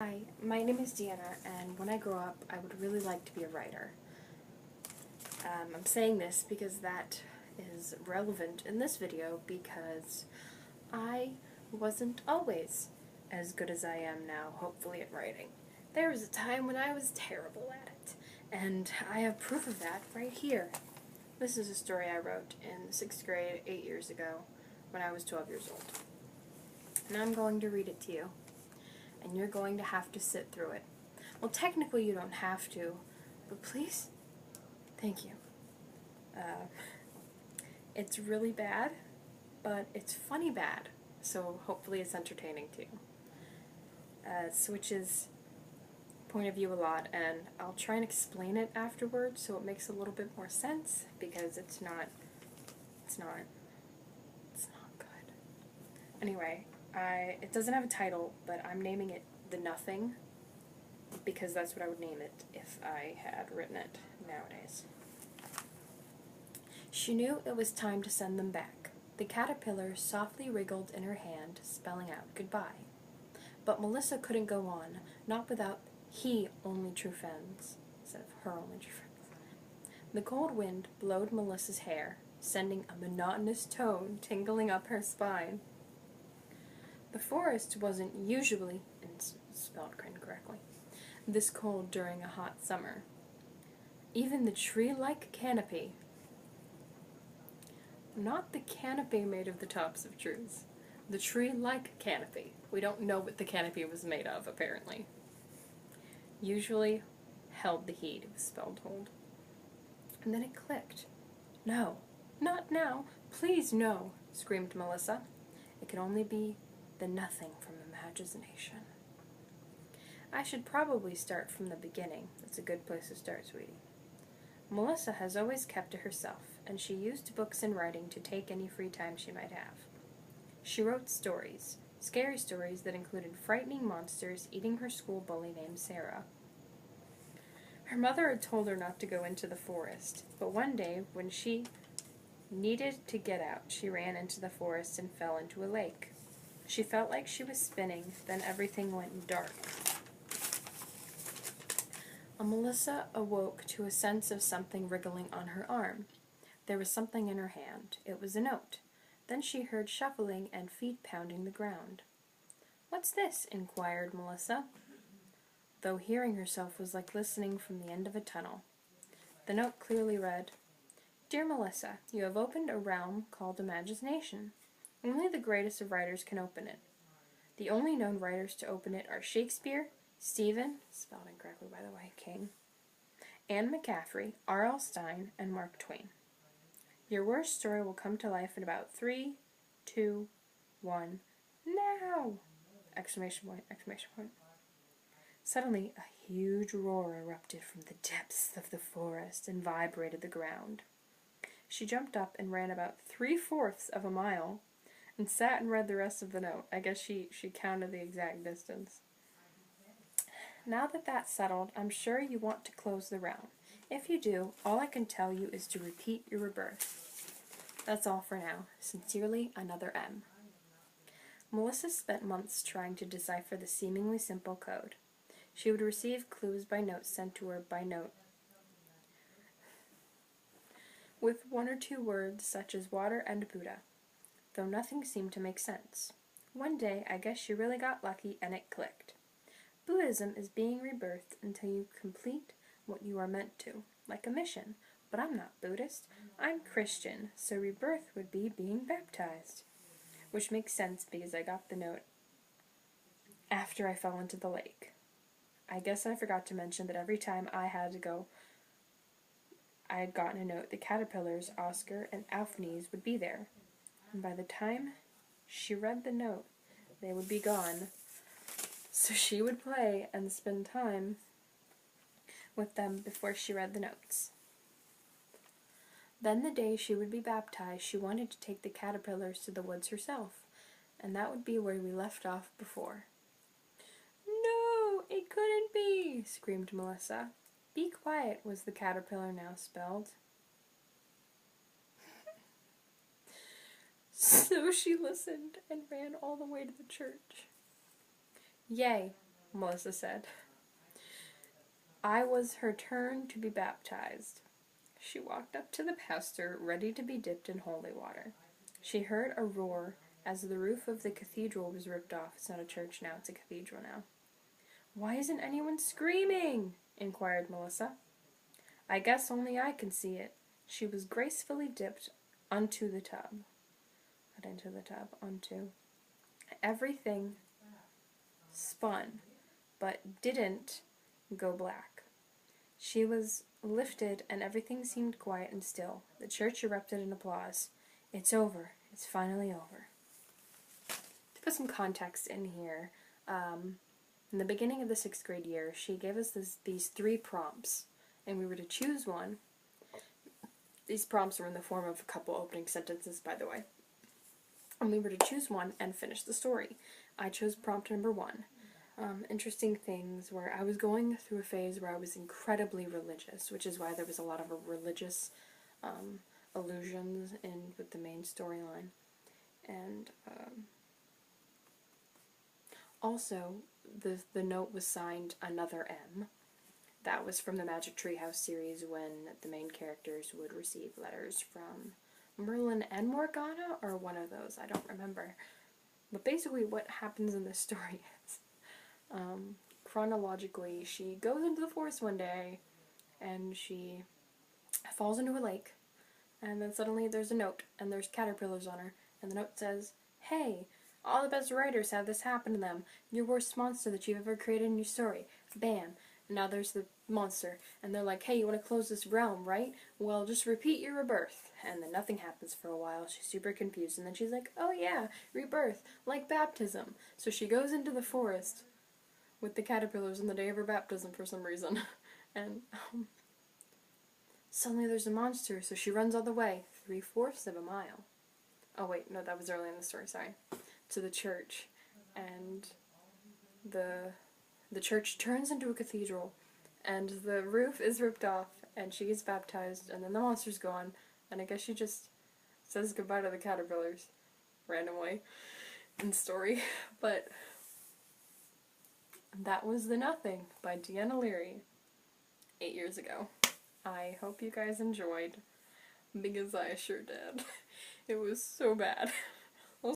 Hi, my name is Deanna, and when I grow up, I would really like to be a writer. I'm saying this because that is relevant in this video because I wasn't always as good as I am now, hopefully, at writing. There was a time when I was terrible at it, and I have proof of that right here. This is a story I wrote in 6th grade 8 years ago when I was 12 years old. And I'm going to read it to you. And you're going to have to sit through it. Well, technically you don't have to, but please, thank you. It's really bad, but it's funny bad, so hopefully it's entertaining too. It switches point of view a lot, and I'll try and explain it afterwards so it makes a little bit more sense, because it's not good. Anyway, it doesn't have a title, but I'm naming it The Nothing, because that's what I would name it if I had written it nowadays. She knew it was time to send them back. The caterpillar softly wriggled in her hand, spelling out goodbye. But Melissa couldn't go on, not without he only true friends, instead of her only true friends. The cold wind blowed Melissa's hair, sending a monotonous tone tingling up her spine. The forest wasn't usually, and spelled incorrectly, this cold during a hot summer. Even the tree-like canopy, not the canopy made of the tops of trees, the tree-like canopy. We don't know what the canopy was made of, apparently. Usually held the heat, it was spelled hold. And then it clicked. No, not now, please no, screamed Melissa. It could only be the nothing from imagination. I should probably start from the beginning. It's a good place to start, sweetie. Melissa has always kept to herself, and she used books and writing to take any free time she might have. She wrote stories, scary stories that included frightening monsters eating her school bully named Sarah. Her mother had told her not to go into the forest, but one day, when she needed to get out, she ran into the forest and fell into a lake. She felt like she was spinning, then everything went dark. Melissa awoke to a sense of something wriggling on her arm. There was something in her hand. It was a note. Then she heard shuffling and feet pounding the ground. "What's this?" inquired Melissa, though hearing herself was like listening from the end of a tunnel. The note clearly read, "Dear Melissa, you have opened a realm called imagination. Only the greatest of writers can open it. The only known writers to open it are Shakespeare, Stephen, spelled incorrectly by the way, King, Anne McCaffrey, R.L. Stine, and Mark Twain. Your worst story will come to life in about 3, 2, 1, now! Exclamation point, exclamation point. Suddenly, a huge roar erupted from the depths of the forest and vibrated the ground. She jumped up and ran about 3/4 of a mile and sat and read the rest of the note. I guess she counted the exact distance. Now that that's settled, I'm sure you want to close the realm. If you do, all I can tell you is to repeat your rebirth. That's all for now. Sincerely, another M." Melissa spent months trying to decipher the seemingly simple code. She would receive clues by notes sent to her by note, with 1 or 2 words such as water and Buddha, though nothing seemed to make sense. One day, I guess she really got lucky and it clicked. Buddhism is being rebirthed until you complete what you are meant to, like a mission. But I'm not Buddhist, I'm Christian, so rebirth would be being baptized. Which makes sense because I got the note after I fell into the lake. I guess I forgot to mention that every time I had to go, I had gotten a note the caterpillars, Oscar and Alphnes, would be there. And by the time she read the note, they would be gone. So she would play and spend time with them before she read the notes. Then the day she would be baptized, she wanted to take the caterpillars to the woods herself, and that would be where we left off before. "No, it couldn't be," screamed Melissa. "Be quiet," was the caterpillar now spelled. So she listened and ran all the way to the church. "Yay," Melissa said. I was her turn to be baptized. She walked up to the pastor, ready to be dipped in holy water. She heard a roar as the roof of the cathedral was ripped off. It's not a church now, it's a cathedral now. Why isn't anyone screaming? Inquired Melissa. I guess only I can see it. She was gracefully dipped onto the tub. Not into the tub, onto. Everything spun, but didn't go black. She was lifted, and everything seemed quiet and still. The church erupted in applause. It's over. It's finally over. To put some context in here, in the beginning of the 6th grade year, she gave us these 3 prompts, and we were to choose one. These prompts were in the form of a couple opening sentences, by the way. And we were to choose one and finish the story. I chose prompt number 1. Interesting things where I was going through a phase where I was incredibly religious, which is why there was a lot of religious allusions in with the main storyline. And also, the note was signed Another M. That was from the Magic Treehouse series when the main characters would receive letters from Merlin and Morgana, or one of those, I don't remember. But basically what happens in this story is, chronologically, she goes into the forest one day, and she falls into a lake, and then suddenly there's a note, and there's caterpillars on her, and the note says, "Hey, all the best writers have this happen to them. Your worst monster that you've ever created in your story." Bam. And now there's the monster, and they're like, "Hey, you want to close this realm, right? Well, just repeat your rebirth." And then nothing happens for a while. She's super confused, and then she's like, "Oh yeah, rebirth, like baptism." So she goes into the forest with the caterpillars on the day of her baptism for some reason. And suddenly there's a monster, so she runs all the way, 3/4 of a mile. Oh wait, no, that was early in the story, sorry. To the church. And the church turns into a cathedral, and the roof is ripped off, and she gets baptized, and then the monster's gone, and I guess she just says goodbye to the caterpillars randomly in the story. But that was The Nothing by Deanna Leary 8 years ago. I hope you guys enjoyed, because I sure did. It was so bad.